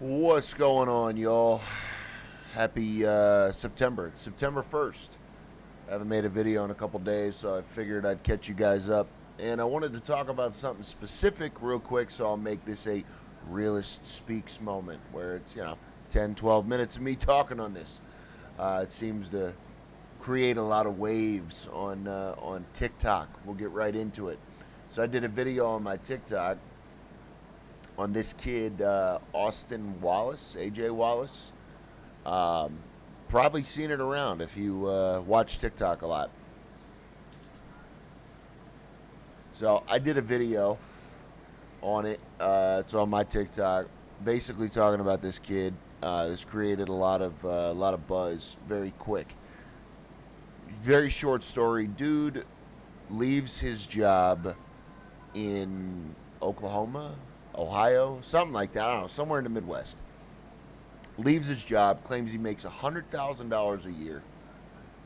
What's going on, y'all? Happy September. It's September 1st. I haven't made a video in a couple days, so I figured I'd catch you guys up. And I wanted to talk about something specific real quick, so I'll make this a Realist Speaks moment where it's, 10, 12 minutes of me talking on this. It seems to create a lot of waves on TikTok. We'll get right into it. So I did a video on my TikTok on this kid, Austin Wallace, AJ Wallace. Probably seen it around if you watch TikTok a lot. So I did a video on it. It's on my TikTok, basically talking about this kid. This created a lot of buzz very quick. Very short story. Dude leaves his job in Oklahoma, Ohio, something like that. I don't know, somewhere in the Midwest. Leaves his job, claims he makes $100,000 a year.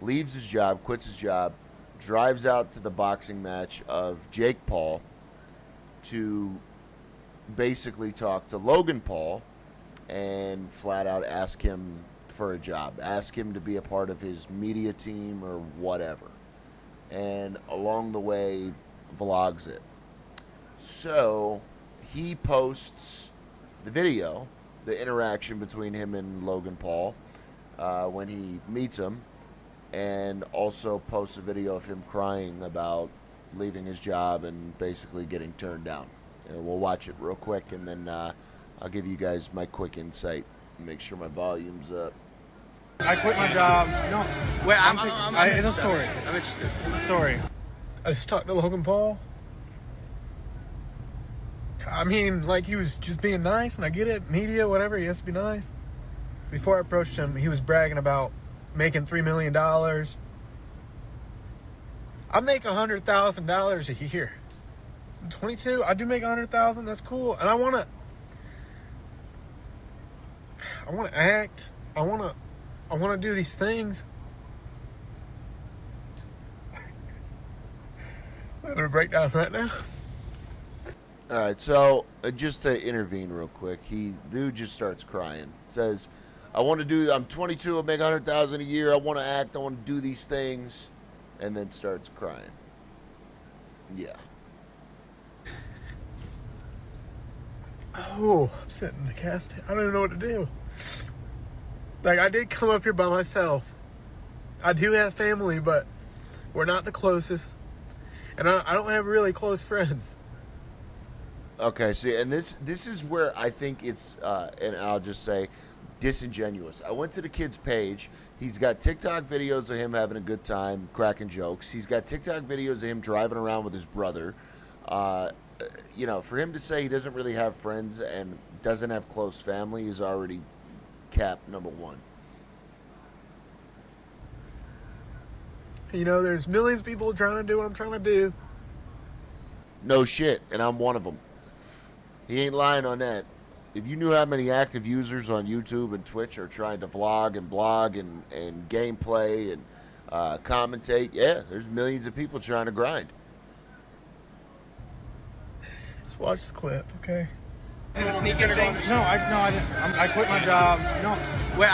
Leaves his job, quits his job, drives out to the boxing match of Jake Paul to basically talk to Logan Paul and flat out ask him for a job. Ask him to be a part of his media team or whatever. And along the way, vlogs it. So he posts the video, the interaction between him and Logan Paul when he meets him, and also posts a video of him crying about leaving his job and basically getting turned down. And we'll watch it real quick, and then I'll give you guys my quick insight. Make sure my volume's up. I quit my job. No, wait, it's a story. I'm interested. It's a story. I just talked to Logan Paul. I mean, like, he was just being nice, and I get it. Media, whatever, he has to be nice. Before I approached him, he was bragging about making $3 million. I make $100,000 a year. I'm 22. I do make $100,000. That's cool. And I want to act. I want to do these things. I'm going to break down right now. All right, so just to intervene real quick, dude just starts crying. Says, I'm 22, I make $100,000 a year, I want to act, I want to do these things, and then starts crying. Yeah. Oh, I'm sitting in the cast. I don't even know what to do. Like, I did come up here by myself. I do have family, but we're not the closest. And I don't have really close friends. Okay, see, and this is where I think it's, and I'll just say, disingenuous. I went to the kid's page. He's got TikTok videos of him having a good time, cracking jokes. He's got TikTok videos of him driving around with his brother. For him to say he doesn't really have friends and doesn't have close family is already cap number one. There's millions of people trying to do what I'm trying to do. No shit, and I'm one of them. He ain't lying on that. If you knew how many active users on YouTube and Twitch are trying to vlog and blog and gameplay and commentate, yeah, there's millions of people trying to grind. Just watch the clip, okay? The sneaker thing? No, I didn't. I quit my job. No, wait,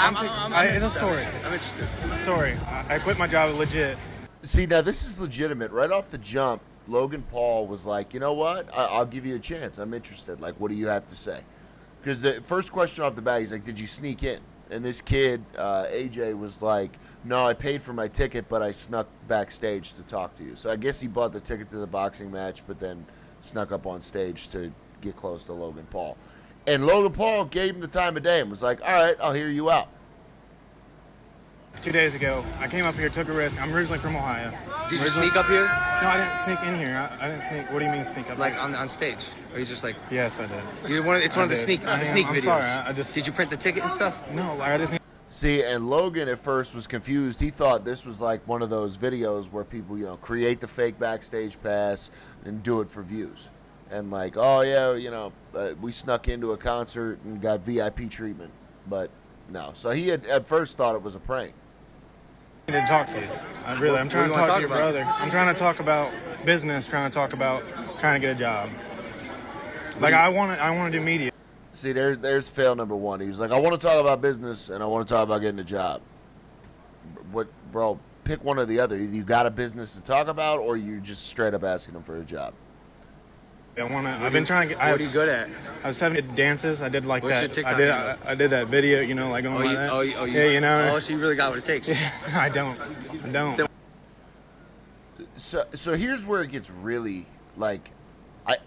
it's a story. I'm interested. It's a story. I quit my job legit. See, now this is legitimate. Right off the jump, Logan Paul was like, you know what? I'll give you a chance. I'm interested. Like, what do you have to say? Because the first question off the bat, he's like, did you sneak in? And this kid, AJ, was like, no, I paid for my ticket, but I snuck backstage to talk to you. So I guess he bought the ticket to the boxing match, but then snuck up on stage to get close to Logan Paul. And Logan Paul gave him the time of day and was like, all right, I'll hear you out. 2 days ago, I came up here, took a risk. I'm originally from Ohio. Did you sneak up here? No, I didn't sneak in here. I didn't sneak. What do you mean sneak up? Like here? on stage? Or you just like? Yes, I did. It's one of the sneak videos. Sorry, I just. Did you print the ticket and stuff? No, like I just. See, and Logan at first was confused. He thought this was like one of those videos where people, create the fake backstage pass and do it for views. And like, oh yeah, we snuck into a concert and got VIP treatment. But no. So he had at first thought it was a prank. I need to talk to you. I'm trying to talk to your brother. I'm trying to talk about business, trying to get a job. Like I want to do media. See, there's fail number one. He was like, I want to talk about business and I want to talk about getting a job. What, bro? Pick one or the other. Either you got a business to talk about, or you just straight up asking him for a job. I've been trying to get. What are you good at? I was having dances. I did like What's your that. TikTok I did that video. You know, like going like that. Yeah, you know. Oh, so you really got what it takes. I don't. So here's where it gets really like.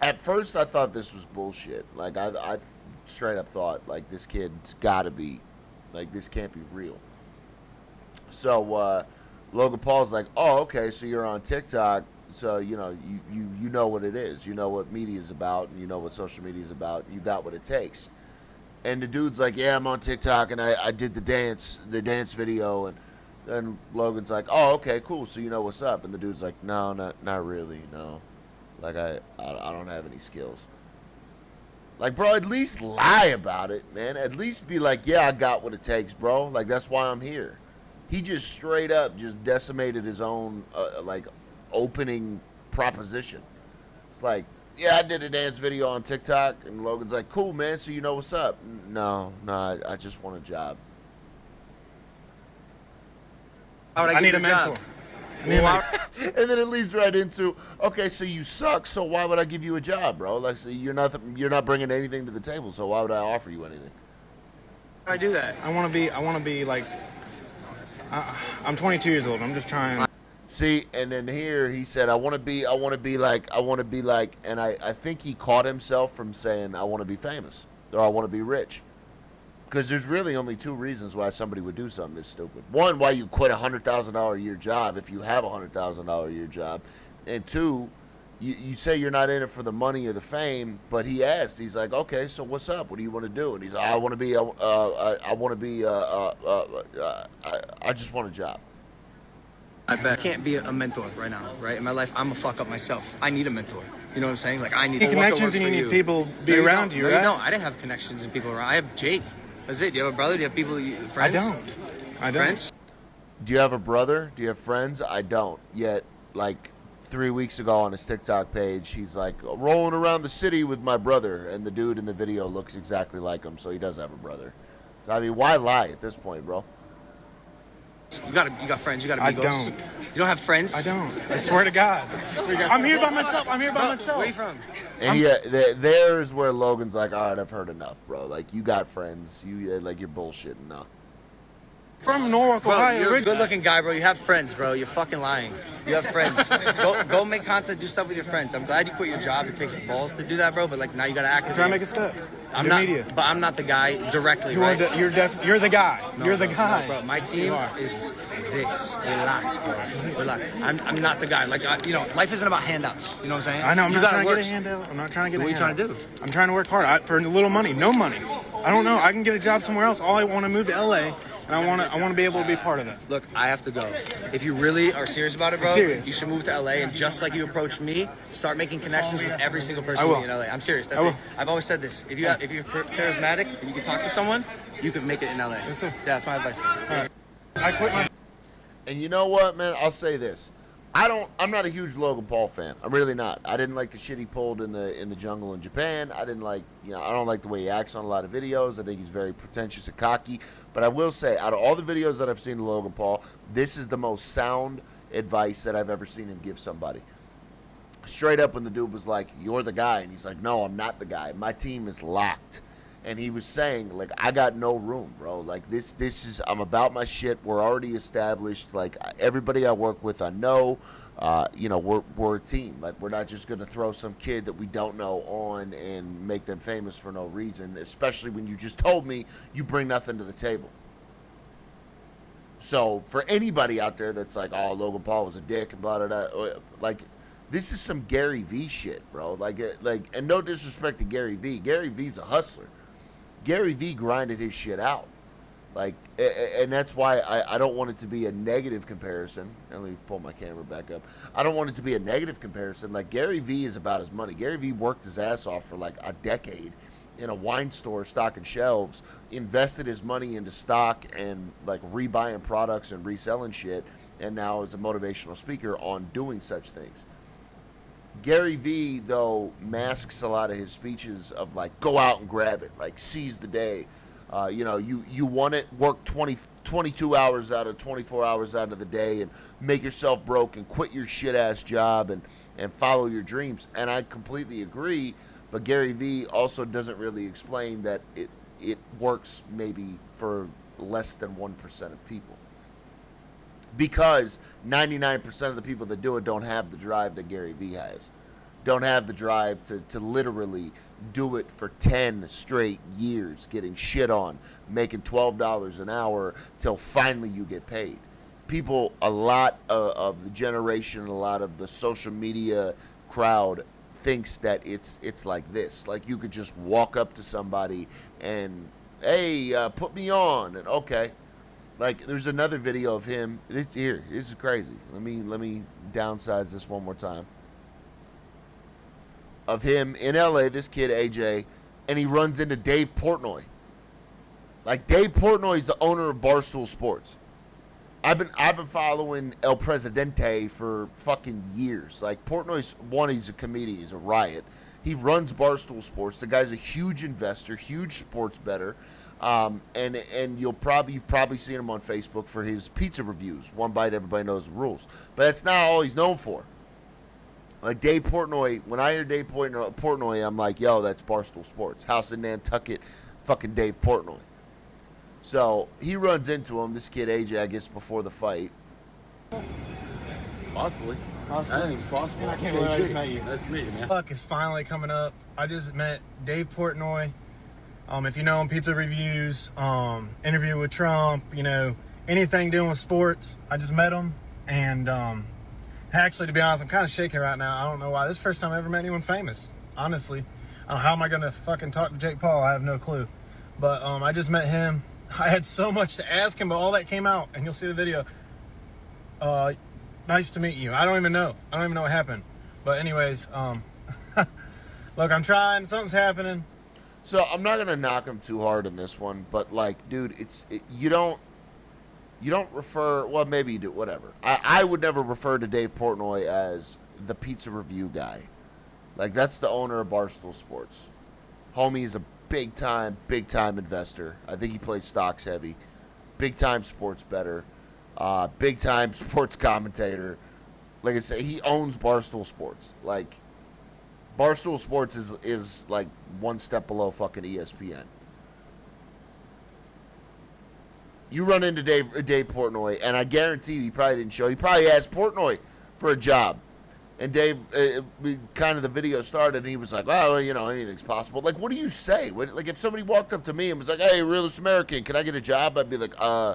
At first I thought this was bullshit. Like I straight up thought like this kid's got to be, like this can't be real. So Logan Paul's like, oh, okay, so you're on TikTok, so you know you know what it is, you know what media is about, and you know what social media is about. You got what it takes. And the dude's like, yeah, I'm on TikTok, and I did the dance video, and then Logan's like, oh, okay, cool, so you know what's up. And the dude's like, no, not really, no. Like I don't have any skills. Like, bro, at least lie about it, man. At least be like, yeah, I got what it takes, bro. Like, that's why I'm here. He just straight up just decimated his own, like, opening proposition. It's like, yeah, I did a dance video on TikTok, and Logan's like, cool, man, so you know what's up. No, I just want a job. How would I need a mentor. And then it leads right into, okay, so you suck, so why would I give you a job, bro? Like, so you're not bringing anything to the table, so why would I offer you anything? How do I do that? I want to be like. I'm 22 years old. I'm just trying. See, and then here he said, I want to be like, and I think he caught himself from saying, I want to be famous, or I want to be rich. Because there's really only two reasons why somebody would do something this stupid. One, why you quit a $100,000 a year job if you have a $100,000 a year job. And two, you say you're not in it for the money or the fame, but he asked, he's like, okay, so what's up? What do you want to do? And he's like, I just want a job. I bet I can't be a mentor right now, right? In my life, I'm a fuck up myself. I need a mentor. You know what I'm saying? Like, I need connections and you need people be around you, right? No, I didn't have connections and people around. I have Jake. That's it. Do you have a brother? Do you have people, friends? I don't. Friends? Do you have a brother? Do you have friends? I don't. Yet, like 3 weeks ago on his TikTok page, he's like, rolling around the city with my brother. And the dude in the video looks exactly like him, so he does have a brother. So, I mean, why lie at this point, bro? You got friends. You got amigos. I don't. You don't have friends? I don't. I swear to God. I'm here by myself. Where are you from? And there's where Logan's like, all right, I've heard enough, bro. Like, you got friends. You're bullshitting now. From Norwalk, Bro, Ohio. you're a good-looking guy, bro. You have friends, bro. You're fucking lying. You have friends. Go make content. Do stuff with your friends. I'm glad you quit your job. It takes balls to do that, bro. But like now you gotta act. Try to make a step. I'm not. Media. But I'm not the guy directly. You're right? You're the guy. No, you're the guy. No, bro. My team is this. Relax, bro. Relax. I'm not the guy. Like life isn't about handouts. You know what I'm saying? I know. I'm you not trying to work. get a handout. I'm not trying to get. What are you trying to do? I'm trying to work hard for a little money. No money. I don't know. I can get a job somewhere else. All I want to move to LA. And I want to be able to be part of that. Look, I have to go. If you really are serious about it, bro, you should move to LA and just like you approached me, start making connections with every single person in LA. I'm serious. That's it. I've always said this. If you're charismatic and you can talk to someone, you can make it in LA. Yes, sir. Yeah, that's my advice. Right. I quit my. And you know what, man? I'll say this. I'm not a huge Logan Paul fan. I'm really not. I didn't like the shit he pulled in the jungle in Japan. I don't like the way he acts on a lot of videos. I think he's very pretentious and cocky. But I will say, out of all the videos that I've seen of Logan Paul, this is the most sound advice that I've ever seen him give somebody. Straight up when the dude was like, you're the guy. And he's like, no, I'm not the guy. My team is locked. And he was saying, like, I got no room, bro. Like, this is, I'm about my shit. We're already established. Like, everybody I work with, I know. We're a team. Like, we're not just going to throw some kid that we don't know on and make them famous for no reason, especially when you just told me you bring nothing to the table. So, for anybody out there that's like, oh, Logan Paul was a dick and blah, blah, blah, like, this is some Gary V shit, bro. Like, and no disrespect to Gary V. Gary V's a hustler. Gary V grinded his shit out. Like, and that's why I don't want it to be a negative comparison. Let me pull my camera back up. I don't want it to be a negative comparison. Like, Gary V is about his money. Gary V worked his ass off for like a decade in a wine store stocking shelves, invested his money into stock and like rebuying products and reselling shit, and now is a motivational speaker on doing such things. Gary Vee, though, masks a lot of his speeches of like, go out and grab it, like seize the day. You want it, work 22 hours out of 24 hours out of the day and make yourself broke and quit your shit ass job and follow your dreams. And I completely agree. But Gary Vee also doesn't really explain that it works maybe for less than 1% of people. Because 99% of the people that do it don't have the drive that Gary Vee has. Don't have the drive to literally do it for 10 straight years, getting shit on, making $12 an hour till finally you get paid. People, a lot of the generation, a lot of the social media crowd thinks that it's like this. Like you could just walk up to somebody and, hey, put me on, and okay. Like there's another video of him. This is crazy. Let me downsize this one more time. Of him in LA, this kid AJ, and he runs into Dave Portnoy. Like Dave Portnoy is the owner of Barstool Sports. I've been following El Presidente for fucking years. Like Portnoy's he's a comedian, he's a riot. He runs Barstool Sports. The guy's a huge investor, huge sports bettor. And you've probably seen him on Facebook for his pizza reviews. One bite, everybody knows the rules. But that's not all he's known for. Like Dave Portnoy, when I hear Dave Portnoy, I'm like, yo, that's Barstool Sports. House in Nantucket, fucking Dave Portnoy. So he runs into him, this kid AJ, I guess, before the fight. Possibly. I think it's possible. I can't believe I just met you. Nice to meet you, man. Luck is finally coming up. I just met Dave Portnoy. If you know him, pizza reviews, interview with Trump, anything dealing with sports. I just met him, and actually, to be honest, I'm kind of shaking right now. I don't know why. This is the first time I ever met anyone famous, honestly. How am I going to fucking talk to Jake Paul? I have no clue. But I just met him. I had so much to ask him, but all that came out, and you'll see the video. Nice to meet you. I don't even know what happened. But anyways, look, I'm trying. Something's happening. So I'm not gonna knock him too hard on this one, but like, dude, you don't refer. Well, maybe you do. Whatever. I would never refer to Dave Portnoy as the pizza review guy. Like that's the owner of Barstool Sports. Homie is a big time investor. I think he plays stocks heavy. Big time sports bettor. Big time sports commentator. Like I say, he owns Barstool Sports. Like Barstool Sports is like one step below fucking ESPN. You run into Dave Portnoy, and I guarantee he probably didn't show. He probably asked Portnoy for a job. And Dave, kind of the video started, and he was like, well, anything's possible. Like, what do you say? Like, if somebody walked up to me and was like, hey, Realist American, can I get a job? I'd be like, huh?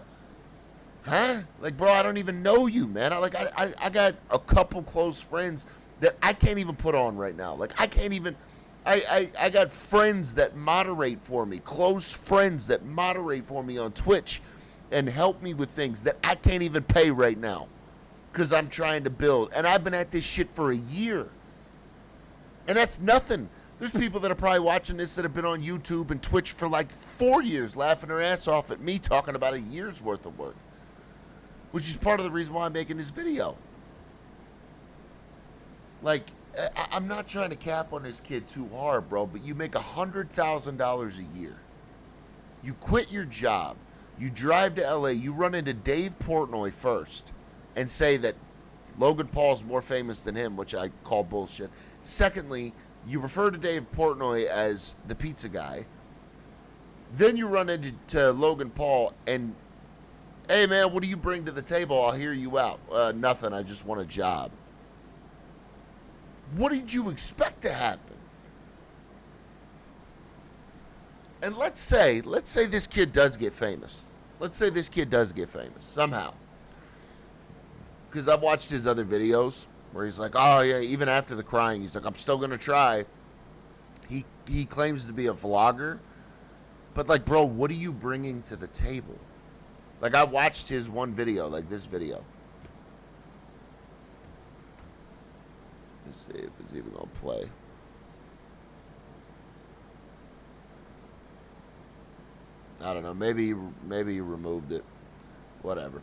Like, bro, I don't even know you, man. I got a couple close friends that I can't even put on right now. Like, I can't even... I got friends that moderate for me, close friends that moderate for me on Twitch and help me with things that I can't even pay right now because I'm trying to build. And I've been at this shit for a year. And that's nothing. There's people that are probably watching this that have been on YouTube and Twitch for like 4 years laughing their ass off at me talking about a year's worth of work, which is part of the reason why I'm making this video. Like, I'm not trying to cap on this kid too hard, bro, but you make $100,000 a year. You quit your job. You drive to LA. You run into Dave Portnoy first and say that Logan Paul's more famous than him, which I call bullshit. Secondly, you refer to Dave Portnoy as the pizza guy. Then you run into Logan Paul and, hey, man, what do you bring to the table? I'll hear you out. Nothing. I just want a job. What did you expect to happen? And let's say this kid does get famous. Let's say this kid does get famous somehow. Because I've watched his other videos where he's like, oh yeah, even after the crying, he's like, I'm still gonna try. He claims to be a vlogger, but like, bro, what are you bringing to the table? Like, I watched his one video, like this video. Let's see if it's even gonna play. I don't know. Maybe he removed it. Whatever.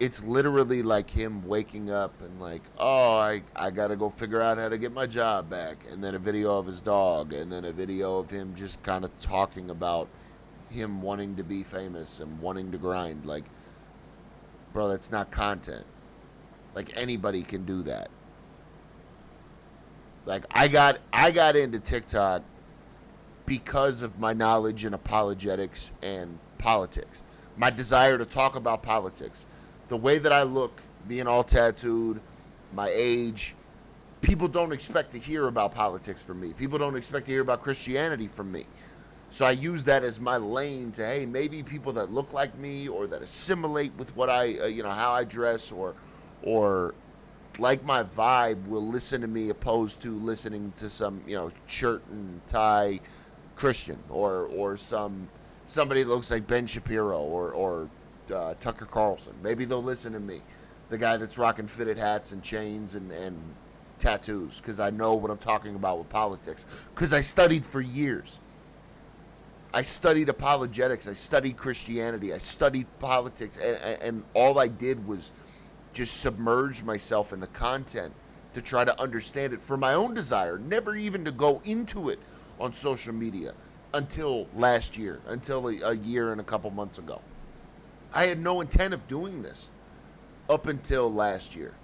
it's literally like him waking up and like, oh, I got to go figure out how to get my job back. And then a video of his dog. And then a video of him just kind of talking about him wanting to be famous and wanting to grind. Like, bro, that's not content. Like, anybody can do that. Like, I got into TikTok because of my knowledge in apologetics and politics. My desire to talk about politics. The way that I look, being all tattooed, my age, people don't expect to hear about politics from me. People don't expect to hear about Christianity from me. So I use that as my lane to, hey, maybe people that look like me or that assimilate with what I, how I dress or like my vibe will listen to me opposed to listening to some, shirt and tie Christian or somebody that looks like Ben Shapiro or Tucker Carlson. Maybe they'll listen to me, the guy that's rocking fitted hats and chains and tattoos, because I know what I'm talking about with politics, because I studied for years. I studied apologetics. I studied Christianity. I studied politics, and all I did was just submerge myself in the content to try to understand it for my own desire, never even to go into it on social media until last year, until a year and a couple months ago. I had no intent of doing this up until last year.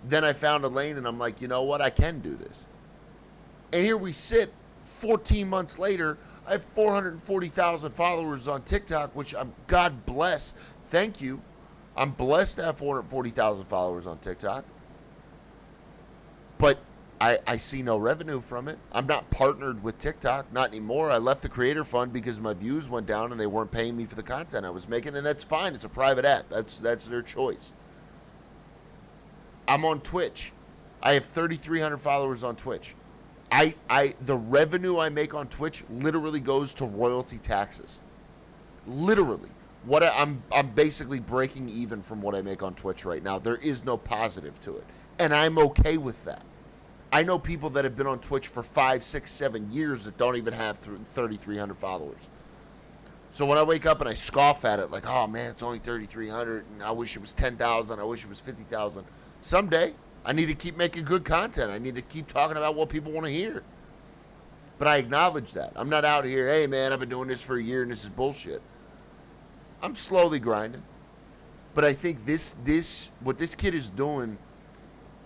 Then I found a lane and I'm like, you know what? I can do this. And here we sit 14 months later. I have 440,000 followers on TikTok, which I'm, God bless. Thank you. I'm blessed to have 440,000 followers on TikTok. But I see no revenue from it. I'm not partnered with TikTok, not anymore. I left the creator fund because my views went down and they weren't paying me for the content I was making, and that's fine. It's a private app. That's their choice. I'm on Twitch. I have 3,300 followers on Twitch. The revenue I make on Twitch literally goes to royalty taxes. Literally. I'm basically breaking even from what I make on Twitch right now. There is no positive to it, and I'm okay with that. I know people that have been on Twitch for 5, 6, 7 years that don't even have 3,300 followers. So when I wake up and I scoff at it, like, oh man, it's only 3,300, and I wish it was 10,000, I wish it was 50,000. Someday, I need to keep making good content. I need to keep talking about what people want to hear. But I acknowledge that. I'm not out here, hey man, I've been doing this for a year and this is bullshit. I'm slowly grinding. But I think what this kid is doing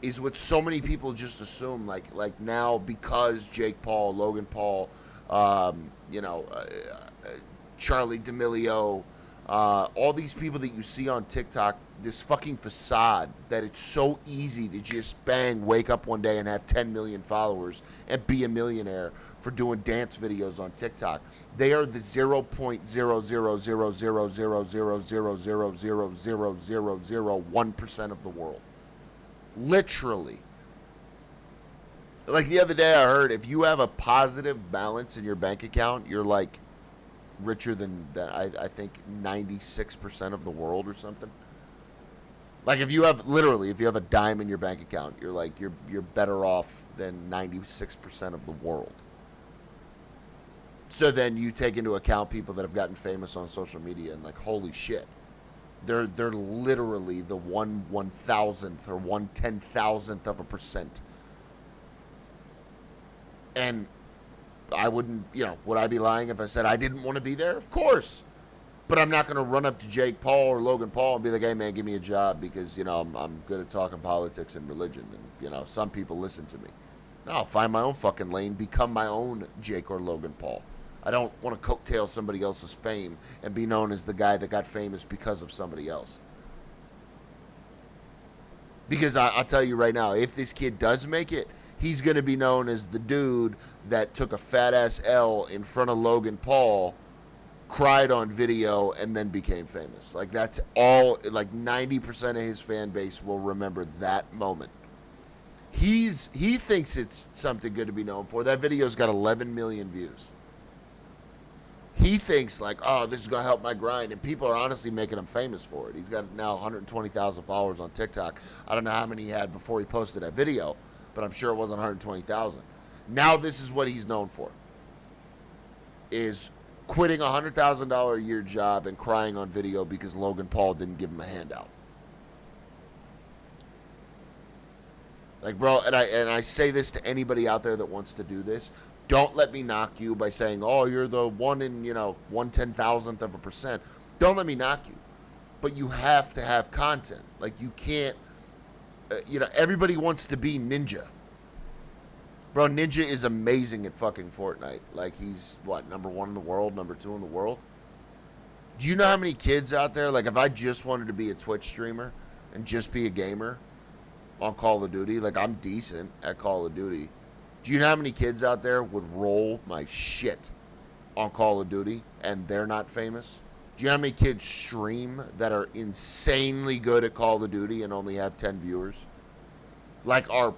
is what so many people just assume, like now because Jake Paul, Logan Paul, Charlie D'Amelio, all these people that you see on TikTok, this fucking facade that it's so easy to just bang, wake up one day and have 10 million followers and be a millionaire for doing dance videos on TikTok. They are the 0.0000000000001% of the world. Literally. Like the other day I heard, if you have a positive balance in your bank account, you're like richer than I think 96% of the world or something. Like if you have a dime in your bank account, you're like you're better off than 96% of the world. So then you take into account people that have gotten famous on social media and like, holy shit. They're literally the 1/1000th or 1/10,000th of a percent. And I wouldn't, would I be lying if I said I didn't want to be there? Of course. But I'm not going to run up to Jake Paul or Logan Paul and be like, hey man, give me a job because, I'm good at talking politics and religion and, some people listen to me. No, I'll find my own fucking lane, become my own Jake or Logan Paul. I don't want to coattail somebody else's fame and be known as the guy that got famous because of somebody else. Because I'll tell you right now, if this kid does make it, he's going to be known as the dude that took a fat-ass L in front of Logan Paul, cried on video, and then became famous. Like, that's all, like 90% of his fan base will remember that moment. He thinks it's something good to be known for. That video's got 11 million views. He thinks like, oh, this is going to help my grind. And people are honestly making him famous for it. He's got now 120,000 followers on TikTok. I don't know how many he had before he posted that video, but I'm sure it wasn't 120,000. Now this is what he's known for. Is quitting a $100,000 a year job and crying on video because Logan Paul didn't give him a handout. Like, bro, and I say this to anybody out there that wants to do this. Don't let me knock you by saying, "Oh, you're the one in 1/10,000th of a percent." Don't let me knock you, but you have to have content. Like, you can't. Everybody wants to be Ninja. Bro, Ninja is amazing at fucking Fortnite. Like, he's what, number 1 in the world, number 2 in the world. Do you know how many kids out there? Like, if I just wanted to be a Twitch streamer and just be a gamer on Call of Duty, like, I'm decent at Call of Duty. Do you know how many kids out there would roll my shit on Call of Duty and they're not famous? Do you know how many kids stream that are insanely good at Call of Duty and only have 10 viewers? Like, are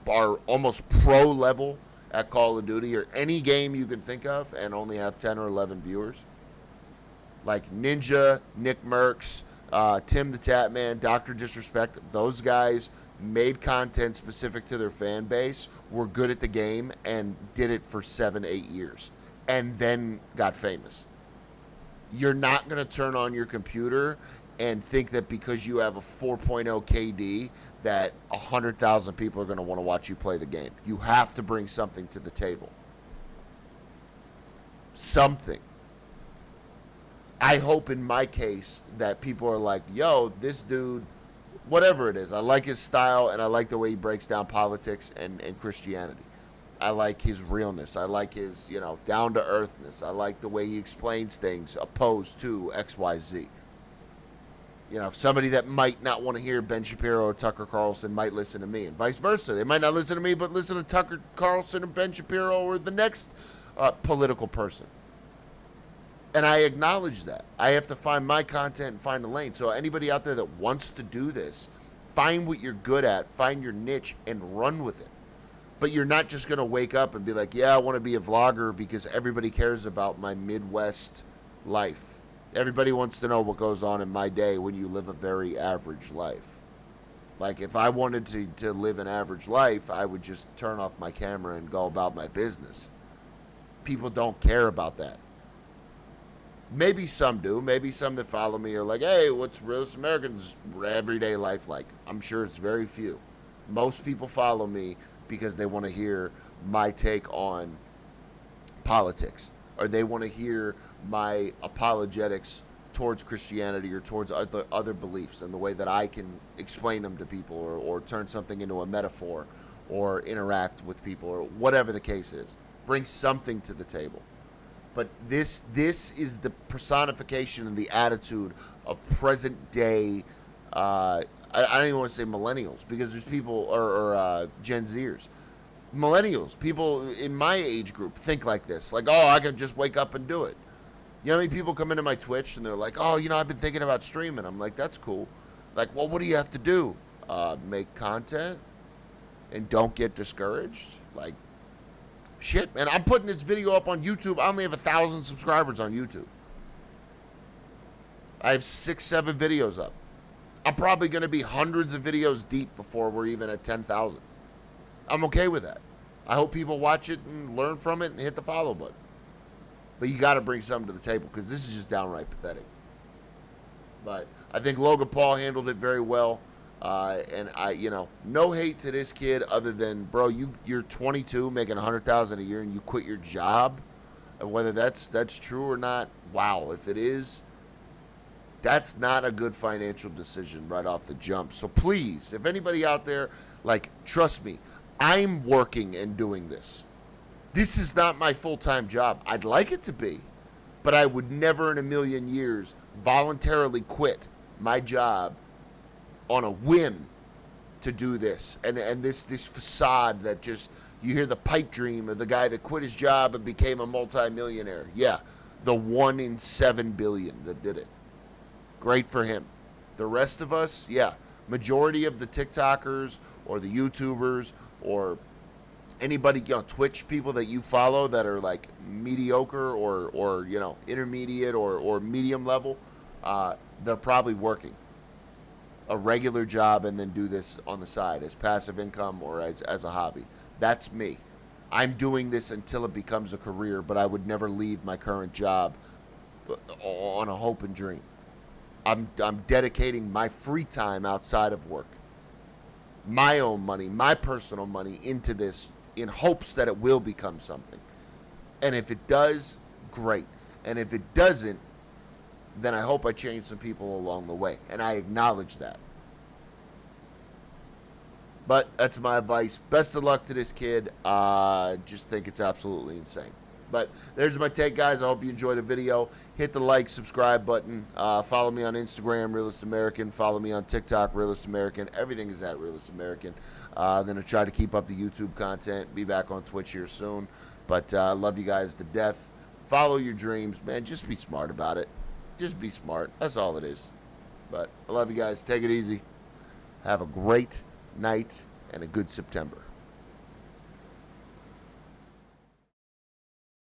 almost pro level at Call of Duty or any game you can think of and only have 10 or 11 viewers? Like Ninja, Nick Merckx, Tim the Tatman, Dr. Disrespect, those guys made content specific to their fan base, were good at the game, and did it for 7-8 years, and then got famous. You're not going to turn on your computer and think that because you have a 4.0 KD that 100,000 people are going to want to watch you play the game. You have to bring something to the table. Something. I hope in my case that people are like, yo, this dude, whatever it is, I like his style and I like the way he breaks down politics and Christianity. I like his realness. I like his, down-to-earthness. I like the way he explains things opposed to XYZ. Somebody that might not want to hear Ben Shapiro or Tucker Carlson might listen to me, and vice versa. They might not listen to me, but listen to Tucker Carlson or Ben Shapiro or the next political person. And I acknowledge that. I have to find my content and find a lane. So anybody out there that wants to do this, find what you're good at, find your niche, and run with it. But you're not just going to wake up and be like, yeah, I want to be a vlogger because everybody cares about my Midwest life. Everybody wants to know what goes on in my day when you live a very average life. Like, if I wanted to live an average life, I would just turn off my camera and go about my business. People don't care about that. Maybe some do. Maybe some that follow me are like, hey, what's Realist American's everyday life like? I'm sure it's very few. Most people follow me because they want to hear my take on politics, or they want to hear my apologetics towards Christianity or towards other beliefs and the way that I can explain them to people, or turn something into a metaphor or interact with people, or whatever the case is. Bring something to the table. But this is the personification and the attitude of present day. I don't even want to say millennials, because there's people or Gen Zers. Millennials, people in my age group think like this. Like, oh, I can just wake up and do it. You know how many people come into my Twitch and they're like, oh, I've been thinking about streaming. I'm like, that's cool. Like, well, what do you have to do? Make content and don't get discouraged. Like, shit, man, I'm putting this video up on YouTube. I only have 1,000 subscribers on YouTube. I have 6-7 videos up. I'm probably going to be hundreds of videos deep before we're even at 10,000. I'm okay with that. I hope people watch it and learn from it and hit the follow button. But you got to bring something to the table, because this is just downright pathetic. But I think Logan Paul handled it very well. And no hate to this kid other than, bro, you're 22 making $100,000 a year and you quit your job. And whether that's true or not, wow, if it is, that's not a good financial decision right off the jump. So please, if anybody out there, like, trust me, I'm working and doing this. This is not my full-time job. I'd like it to be, but I would never in a million years voluntarily quit my job on a whim to do this. And this facade that just, you hear the pipe dream of the guy that quit his job and became a multimillionaire. Yeah, the 1 in 7 billion that did it. Great for him. The rest of us, yeah, majority of the TikTokers or the YouTubers or anybody, Twitch people that you follow that are like mediocre or intermediate or medium level, they're probably working a regular job and then do this on the side as passive income or as a hobby. That's me. I'm doing this until it becomes a career, but I would never leave my current job on a hope and dream. I'm dedicating my free time outside of work my own money, my personal money into this in hopes that it will become something. And if it does, great. And if it doesn't, then I hope I change some people along the way. And I acknowledge that. But that's my advice. Best of luck to this kid. Just think it's absolutely insane. But there's my take, guys. I hope you enjoyed the video. Hit the like, subscribe button. Follow me on Instagram, Realist American. Follow me on TikTok, Realist American. Everything is at Realist American. I'm going to try to keep up the YouTube content. Be back on Twitch here soon. But I love you guys to death. Follow your dreams, man. Just be smart about it. Just be smart. That's all it is. But I love you guys. Take it easy. Have a great night and a good September.